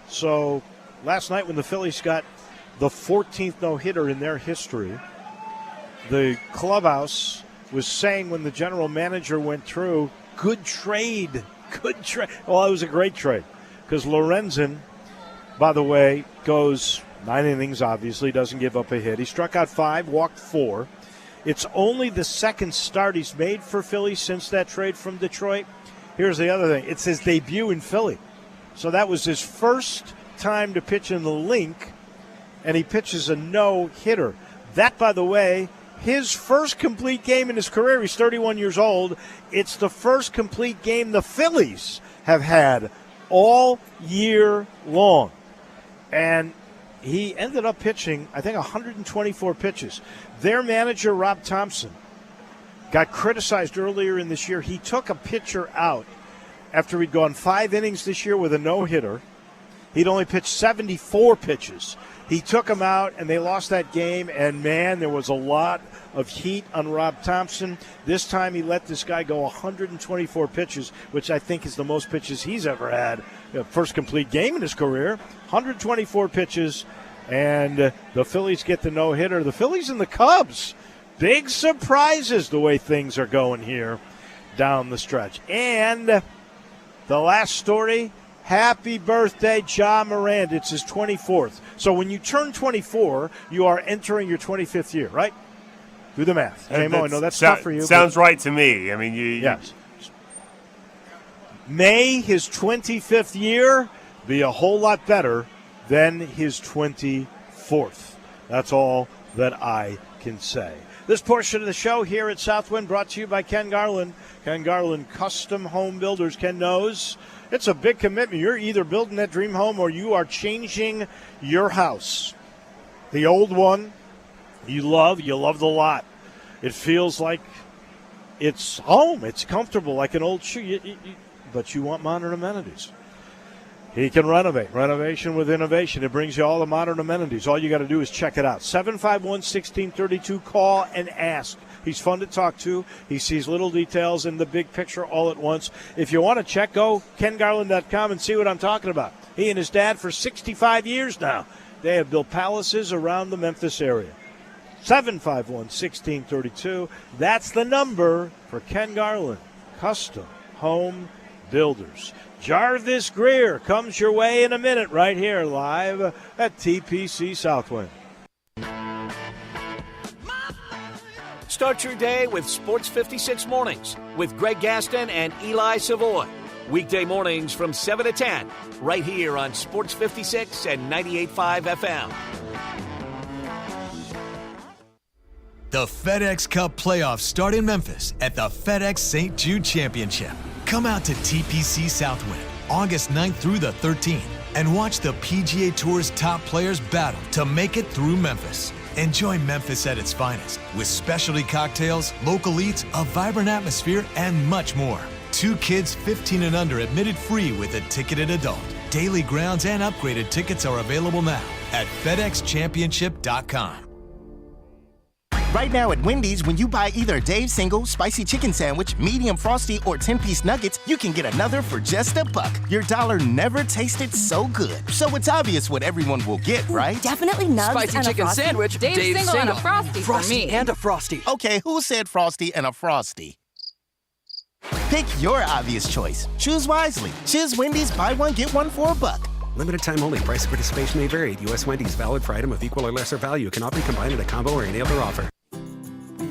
So last night when the Phillies got the 14th no-hitter in their history, the clubhouse was saying when the general manager went through, good trade. Well, it was a great trade because Lorenzen, by the way, goes 9 innings, obviously, doesn't give up a hit. He struck out 5, walked 4. It's only the second start he's made for Philly since that trade from Detroit. Here's the other thing. It's his debut in Philly. So that was his first time to pitch in the Link, and he pitches a no-hitter. That, by the way, his first complete game in his career. He's 31 years old. It's the first complete game the Phillies have had all year long. And he ended up pitching, I think, 124 pitches. Their manager, Rob Thompson, got criticized earlier in this year. He took a pitcher out after he'd gone 5 innings this year with a no-hitter. He'd only pitched 74 pitches. He took him out, and they lost that game. And, man, there was a lot of heat on Rob Thompson. This time he let this guy go 124 pitches, which I think is the most pitches he's ever had. First complete game in his career, 124 pitches. And the Phillies get the no-hitter. The Phillies and the Cubs, big surprises the way things are going here down the stretch. And the last story, happy birthday, Ja Morant. It's his 24th. So when you turn 24, you are entering your 25th year, right? Do the math. I know that's tough for you. Sounds right to me. I mean, yes. May his 25th year be a whole lot better than his 24th. That's all that I can say. This portion of the show here at Southwind brought to you by Ken Garland. Ken Garland Custom Home Builders. Ken knows it's a big commitment. You're either building that dream home or you are changing your house. The old one you love the lot. It feels like it's home. It's comfortable like an old shoe, but you want modern amenities. He can renovate. Renovation with innovation. It brings you all the modern amenities. All you got to do is check it out. 751-1632. Call and ask. He's fun to talk to. He sees little details in the big picture all at once. If you want to check, go kengarland.com and see what I'm talking about. He and his dad for 65 years now. They have built palaces around the Memphis area. 751-1632. That's the number for Ken Garland. Custom Home Builders. Jarvis Greer comes your way in a minute right here live at TPC Southwind. Start your day with Sports 56 Mornings with Greg Gaston and Eli Savoy. Weekday mornings from 7 to 10 right here on Sports 56 and 98.5 FM. The FedEx Cup playoffs start in Memphis at the FedEx St. Jude Championship. Come out to TPC Southwind August 9th through the 13th and watch the PGA Tour's top players battle to make it through Memphis. Enjoy Memphis at its finest with specialty cocktails, local eats, a vibrant atmosphere, and much more. 2 kids 15 and under admitted free with a ticketed adult. Daily grounds and upgraded tickets are available now at FedExChampionship.com. Right now at Wendy's, when you buy either a Dave's Single, Spicy Chicken Sandwich, Medium Frosty, or 10-piece nuggets, you can get another for just $1. Your dollar never tasted so good. So it's obvious what everyone will get, right? Definitely nugs Spicy and Chicken a Frosty. Sandwich, Dave's Single and a Frosty for me. And a Frosty. Okay, who said Frosty and a Frosty? Pick your obvious choice. Choose wisely. Choose Wendy's, buy one, get one for $1. Limited time only. Price of participation may vary. U.S. Wendy's, valid for item of equal or lesser value. Cannot be combined in a combo or any other offer.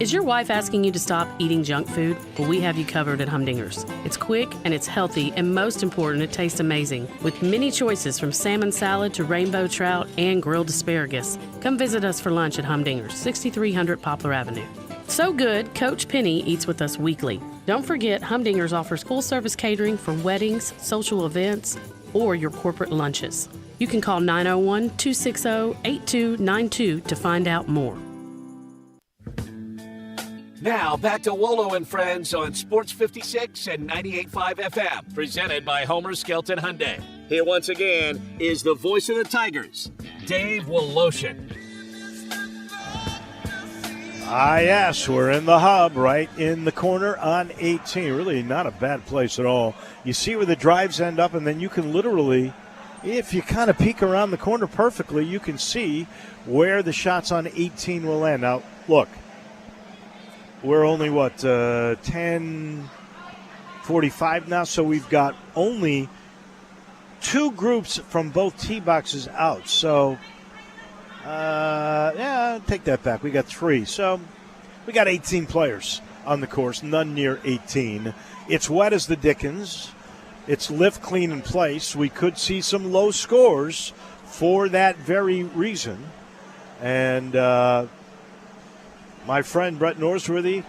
Is your wife asking you to stop eating junk food? Well, we have you covered at Humdinger's. It's quick and it's healthy, and most important, it tastes amazing. With many choices from salmon salad to rainbow trout and grilled asparagus. Come visit us for lunch at Humdinger's, 6300 Poplar Avenue. So good, Coach Penny eats with us weekly. Don't forget, Humdinger's offers full-service catering for weddings, social events, or your corporate lunches. You can call 901-260-8292 to find out more. Now, back to Wolo and Friends on Sports 56 and 98.5 FM, presented by Homer Skelton Hyundai. Here once again is the voice of the Tigers, Dave Woloshin. Yes, we're in the hub, right in the corner on 18. Really not a bad place at all. You see where the drives end up, and then you can literally, if you kind of peek around the corner perfectly, you can see where the shots on 18 will end. Now, look. We're only, 10:45 now, so we've got only 2 groups from both tee boxes out. So, take that back. We got 3. So, we got 18 players on the course, none near 18. It's wet as the dickens. It's lift, clean, in place. We could see some low scores for that very reason. And, my friend Brett Norsworthy,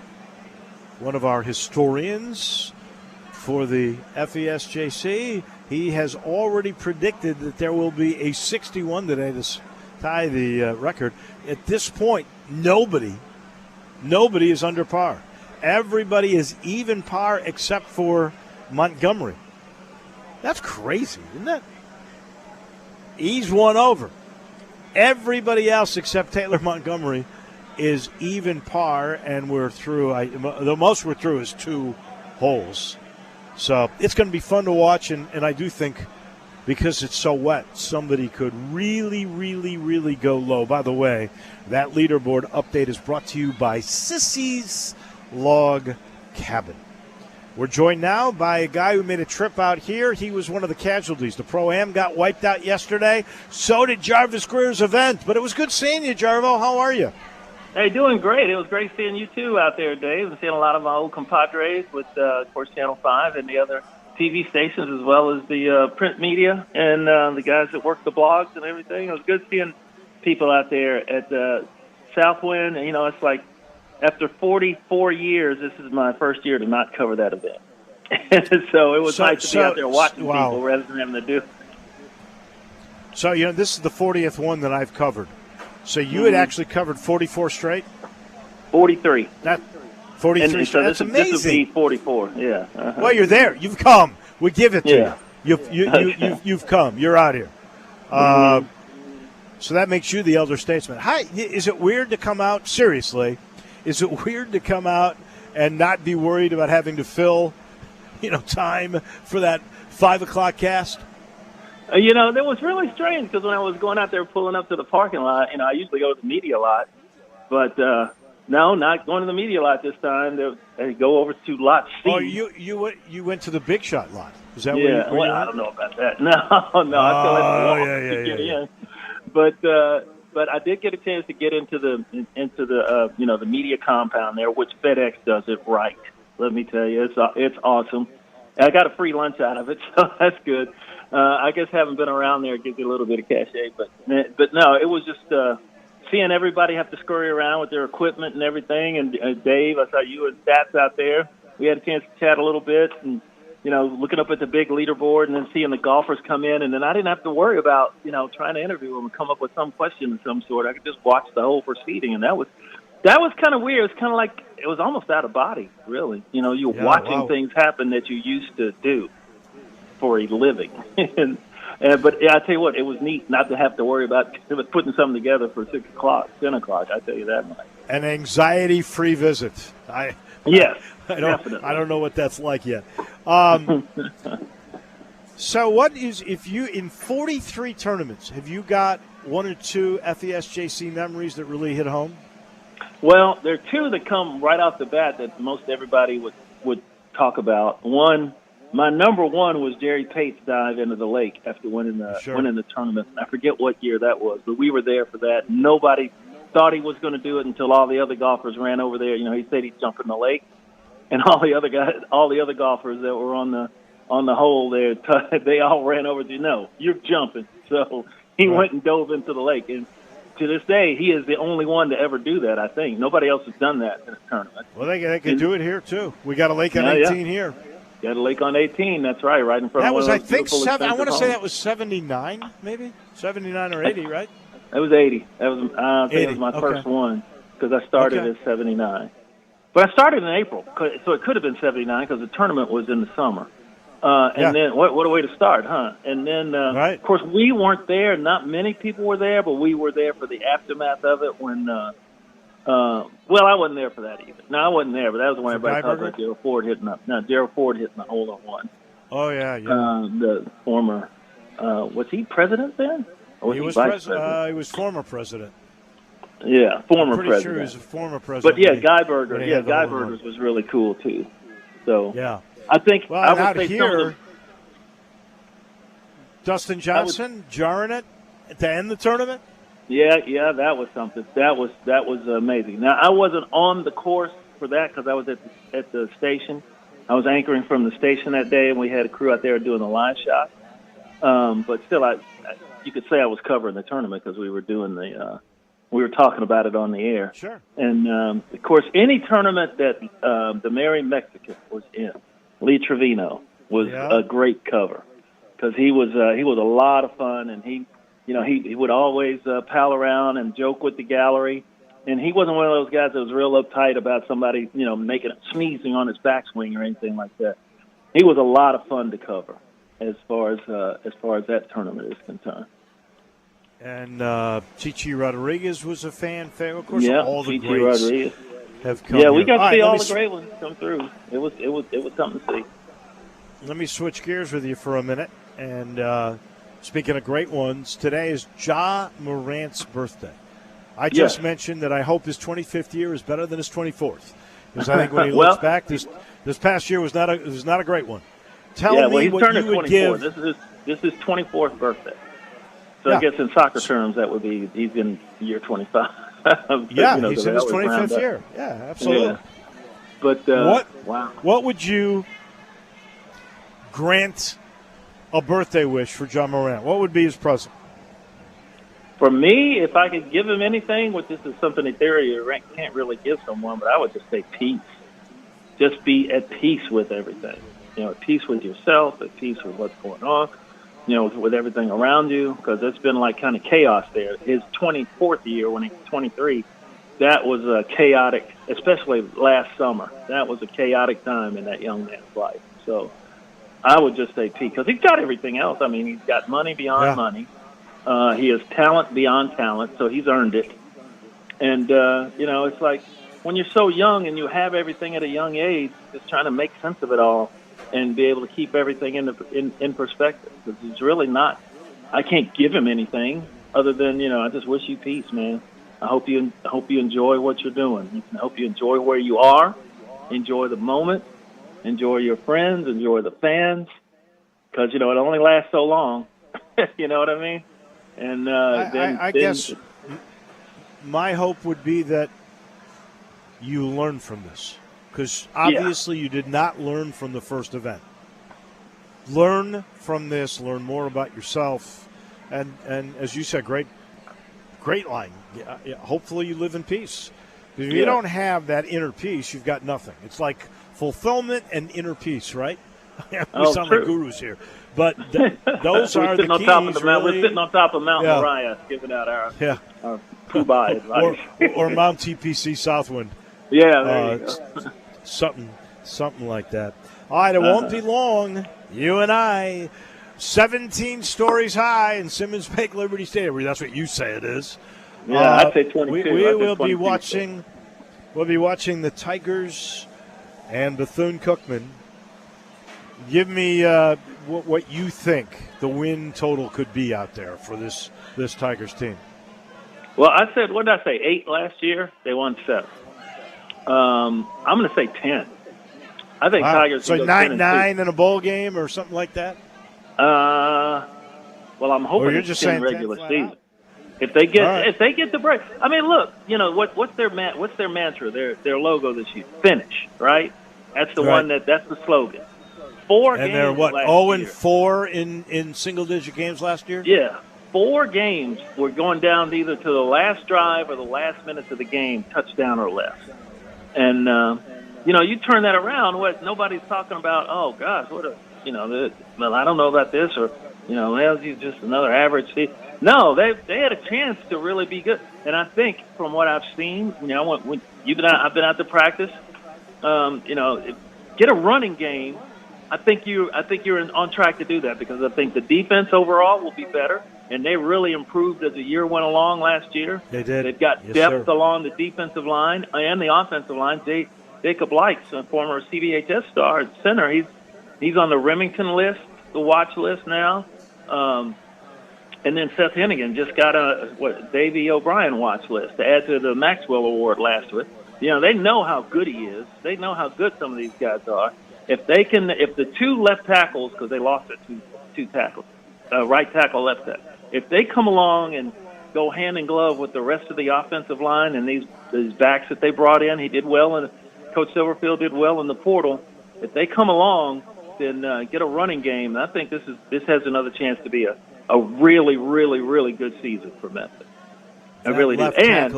one of our historians for the FESJC, he has already predicted that there will be a 61 today to tie the record. At this point, nobody is under par. Everybody is even par except for Montgomery. That's crazy, isn't it? He's one over. Everybody else except Taylor Montgomery is even par, and we're through. The most we're through is 2 holes. So it's going to be fun to watch, and I do think because it's so wet, somebody could really, really, really go low. By the way, that leaderboard update is brought to you by Sissy's Log Cabin. We're joined now by a guy who made a trip out here. He was one of the casualties. The Pro-Am got wiped out yesterday. So did Jarvis Greer's event. But it was good seeing you, Jarvo. How are you? Hey, doing great. It was great seeing you too out there, Dave, and seeing a lot of my old compadres with, of course, Channel 5 and the other TV stations, as well as the print media and the guys that work the blogs and everything. It was good seeing people out there at Southwind. And, it's like after 44 years, this is my first year to not cover that event. So it was nice to be out there watching people rather than having to do it. So, this is the 40th one that I've covered. So you had actually covered 44 straight? 43. That 43 straight. That's amazing. This would be 44, yeah. Uh-huh. Well, you're there. You've come. We give it to you. You've come. You're out here. So that makes you the elder statesman. Is it weird to come out, seriously, is it weird to come out and not be worried about having to fill, time for that 5 o'clock cast? That was really strange because when I was going out there pulling up to the parking lot, I usually go to the media lot. But, no, not going to the media lot this time. They go over to lot C. Oh, you went to the big shot lot. Is that where you I don't know about that. No, I still have to get in. But I did get a chance to get into the the media compound there, which FedEx does it right. Let me tell you, it's awesome. I got a free lunch out of it, so that's good. I guess having been around there gives you a little bit of cachet, but no, it was just seeing everybody have to scurry around with their equipment and everything. And Dave, I saw you and Stats out there. We had a chance to chat a little bit, and looking up at the big leaderboard, and then seeing the golfers come in, and then I didn't have to worry about trying to interview them and come up with some question of some sort. I could just watch the whole proceeding, and that was kind of weird. It's kind of like it was almost out of body, really. You're watching things happen that you used to do for a living. But I tell you what, it was neat not to have to worry about putting something together for 6 o'clock, 10 o'clock. I tell you that much. An anxiety-free visit. Yes, definitely. I don't know what that's like yet. So what is, if you, in 43 tournaments, have you got one or two FESJC memories that really hit home? Well, there are two that come right off the bat that most everybody would talk about. One, my number one was Jerry Pate's dive into the lake after winning the tournament. I forget what year that was, but we were there for that. Nobody thought he was going to do it until all the other golfers ran over there. He said he'd jump in the lake, and all the other golfers that were on the hole there, they all ran over to, no, you're jumping. So he went and dove into the lake, and to this day, he is the only one to ever do that, I think. Nobody else has done that in a tournament. Well, they can do it here, too. We got a lake on 18 here. Got a lake on 18 , that's right in front that of was, one I think, I want to say homes. that was 79, maybe? 79 or 80, right? That was 80. That was, I think 80. It was my first one because I started at 79. But I started in April, so it could have been 79 because the tournament was in the summer. Then, what a way to start, huh? And then, of course, we weren't there. Not many people were there, but we were there for the aftermath of it when, well, I wasn't there for that either. No, I wasn't there, but that was when everybody talked about Gerald Ford hitting up. No, Gerald Ford hitting the hole-in-one. Oh, yeah. The former, was he president then? Or he was president? He was former president. Yeah, former president. president. Sure he was a former president. But, yeah, Guy Berger. Yeah, Guy Berger's was really cool, too. So, yeah. I think well, I would out say here, Dustin Johnson jarring it to end the tournament. Yeah, that was something. That was amazing. Now I wasn't on the course for that because I was at the station. I was anchoring from the station that day, and we had a crew out there doing the live shot. But still, you could say I was covering the tournament because we were doing we were talking about it on the air. Sure. And of course, any tournament that the Merry Mexican was in. Lee Trevino was a great cover because he was a lot of fun, and he would always pal around and joke with the gallery, and he wasn't one of those guys that was real uptight about somebody sneezing on his backswing or anything like that. He was a lot of fun to cover as far as that tournament is concerned. And Chichi Rodriguez was a fan favorite, of course. All the Chichi greats Rodriguez have come. Yeah, we got to see all the great ones come through. It was something to see. Let me switch gears with you for a minute. And speaking of great ones, today is Ja Morant's birthday. I just mentioned that I hope his 25th year is better than his 24th, because I think when he looks back, this past year was not a great one. Tell me what you would give. This is his 24th birthday. So I guess in soccer terms, that would be he's in year 25. Yeah, you know, he's in his 25th year. Yeah, absolutely. Yeah. But what would you grant a birthday wish for John Morant? What would be his present? For me, if I could give him anything, which this is something in theory you can't really give someone, but I would just say peace. Just be at peace with everything. You know, at peace with yourself, at peace with what's going on, you know, with everything around you, because it's been like kind of chaos there. His 24th year, when he was 23, that was a chaotic, especially last summer. That was a chaotic time in that young man's life. So I would just say peace, because he's got everything else. I mean, he's got money beyond money. He has talent beyond talent, so he's earned it. And, you know, it's like when you're so young and you have everything at a young age, just trying to make sense of it all and be able to keep everything in perspective. Because it's really not – I can't give him anything other than, you know, I just wish you peace, man. I hope you enjoy what you're doing. I hope you enjoy where you are, enjoy the moment, enjoy your friends, enjoy the fans, because, you know, it only lasts so long. You know what I mean? And I guess my hope would be that you learn from this, because obviously you did not learn from the first event. Learn from this, learn more about yourself, and as you said, great line. Hopefully you live in peace. If you don't have that inner peace, you've got nothing. It's like fulfillment and inner pease, right? We sound like gurus here. But those are the keys. We're sitting on top of Mount Moriah giving out our Puba advice. or Mount TPC Southwind. Yeah, there you go. Something like that. All right, it won't be long. You and I, 17 stories high in Simmons Bank Liberty Stadium. That's what you say it is. Yeah, I'd say 22. We will be watching. We'll be watching the Tigers and Bethune-Cookman. Give me what you think the win total could be out there for this Tigers team. Well, I said, what did I say, 8 last year? They won 7. I'm going to say 10. I think Tigers. So 9-9 in a bowl game or something like that. Well, I'm hoping it's in regular season. If they get the break, I mean, look, you know what's their mantra? Their logo this year, finish, right? That's the one that's the slogan. 4 games. And they're what, 0-4 in single-digit games last year? Yeah, 4 games were going down either to the last drive or the last minutes of the game, touchdown or less. And you know, you turn that around, nobody's talking about. Oh gosh, well, I don't know about this, or well, he's just another average season. No, they had a chance to really be good. And I think from what I've seen, I've been out to practice. Get a running game. I think you're on track to do that, because I think the defense overall will be better, and they really improved as the year went along last year. They did. They've got depth along the defensive line and the offensive line. Jacob Lights, a former CBHS star at center, he's on the Remington list, the watch list now. And then Seth Hennigan just got a Davey O'Brien watch list to add to the Maxwell Award last week. They know how good he is. They know how good some of these guys are. If the 2 left tackles, because they lost it, two tackles, right tackle, left tackle, if they come along and go hand in glove with the rest of the offensive line and these backs that they brought in, he did well, and Coach Silverfield did well in the portal. If they come along, then get a running game. I think this has another chance to be a really, really, really good season for Memphis. I really do. And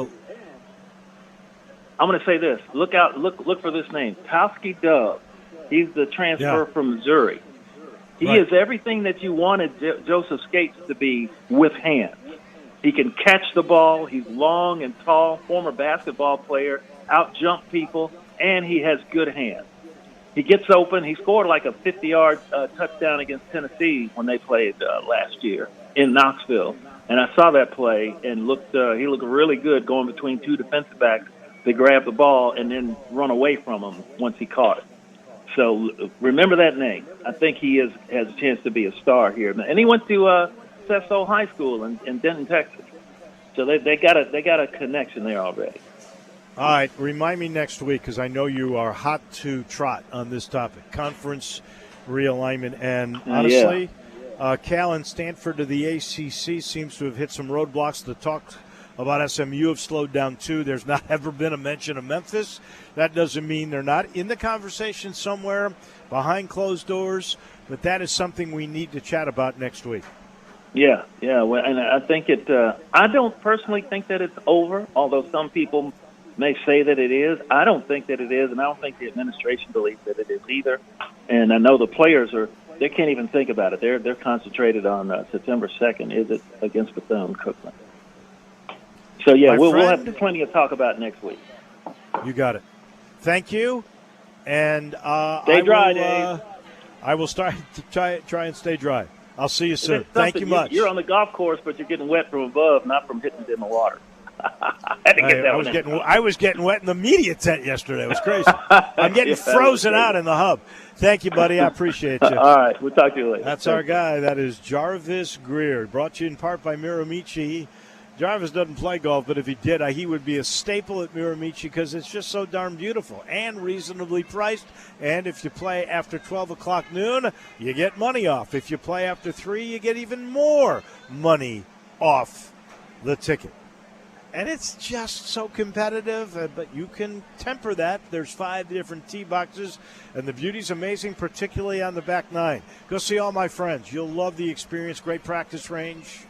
I'm going to say this: look for this name, Towski Dove. He's the transfer from Missouri. He is everything that you wanted Joseph Skates to be with hands. He can catch the ball. He's long and tall, former basketball player, out-jump people, and he has good hands. He gets open. He scored like a 50-yard touchdown against Tennessee when they played last year in Knoxville. And I saw that play and he looked really good going between 2 defensive backs to grab the ball and then run away from him once he caught it. So remember that name. I think he has a chance to be a star here. And he went to Cecil High School in Denton, Texas. So they got a connection there already. All right, remind me next week, because I know you are hot to trot on this topic, conference realignment. And honestly, Cal and Stanford to the ACC seems to have hit some roadblocks. The talk about SMU have slowed down too. There's not ever been a mention of Memphis. That doesn't mean they're not in the conversation somewhere behind closed doors, but that is something we need to chat about next week. Yeah. Well, and I think I don't personally think that it's over, although some people may say that it is. I don't think that it is, and I don't think the administration believes that it is either. And I know the players they can't even think about it. They're concentrated on September 2nd. Is it against Bethune-Cookman? So, yeah, we'll have plenty to talk about next week. You got it. Thank you. And stay dry, Dave. I will start to try and stay dry. I'll see you soon. Thank you much. You're on the golf course, but you're getting wet from above, not from hitting it in the water. I had to get that I was getting wet in the media tent yesterday. It was crazy. I'm getting frozen out in the hub. Thank you, buddy. I appreciate you. All right. We'll talk to you later. That's our guy. That is Jarvis Greer. Brought to you in part by Miramichi. Jarvis doesn't play golf, but if he did, he would be a staple at Miramichi because it's just so darn beautiful and reasonably priced. And if you play after 12 o'clock noon, you get money off. If you play after 3, you get even more money off the ticket. And it's just so competitive, but you can temper that. There's 5 different tee boxes, and the beauty's amazing, particularly on the back 9. Go see all my friends. You'll love the experience. Great practice range.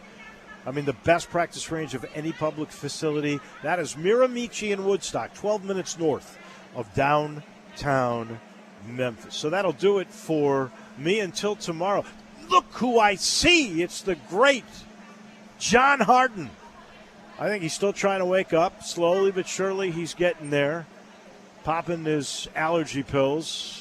The best practice range of any public facility. That is Miramichi in Woodstock, 12 minutes north of downtown Memphis. So that'll do it for me until tomorrow. Look who I see. It's the great John Harden. I think he's still trying to wake up. Slowly but surely he's getting there. Popping his allergy pills.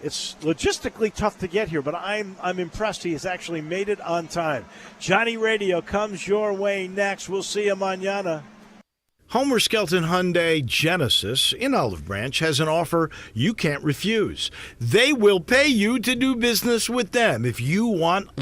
It's logistically tough to get here, but I'm impressed he has actually made it on time. Johnny Radio comes your way next. We'll see you mañana. Homer Skelton Hyundai Genesis in Olive Branch has an offer you can't refuse. They will pay you to do business with them if you want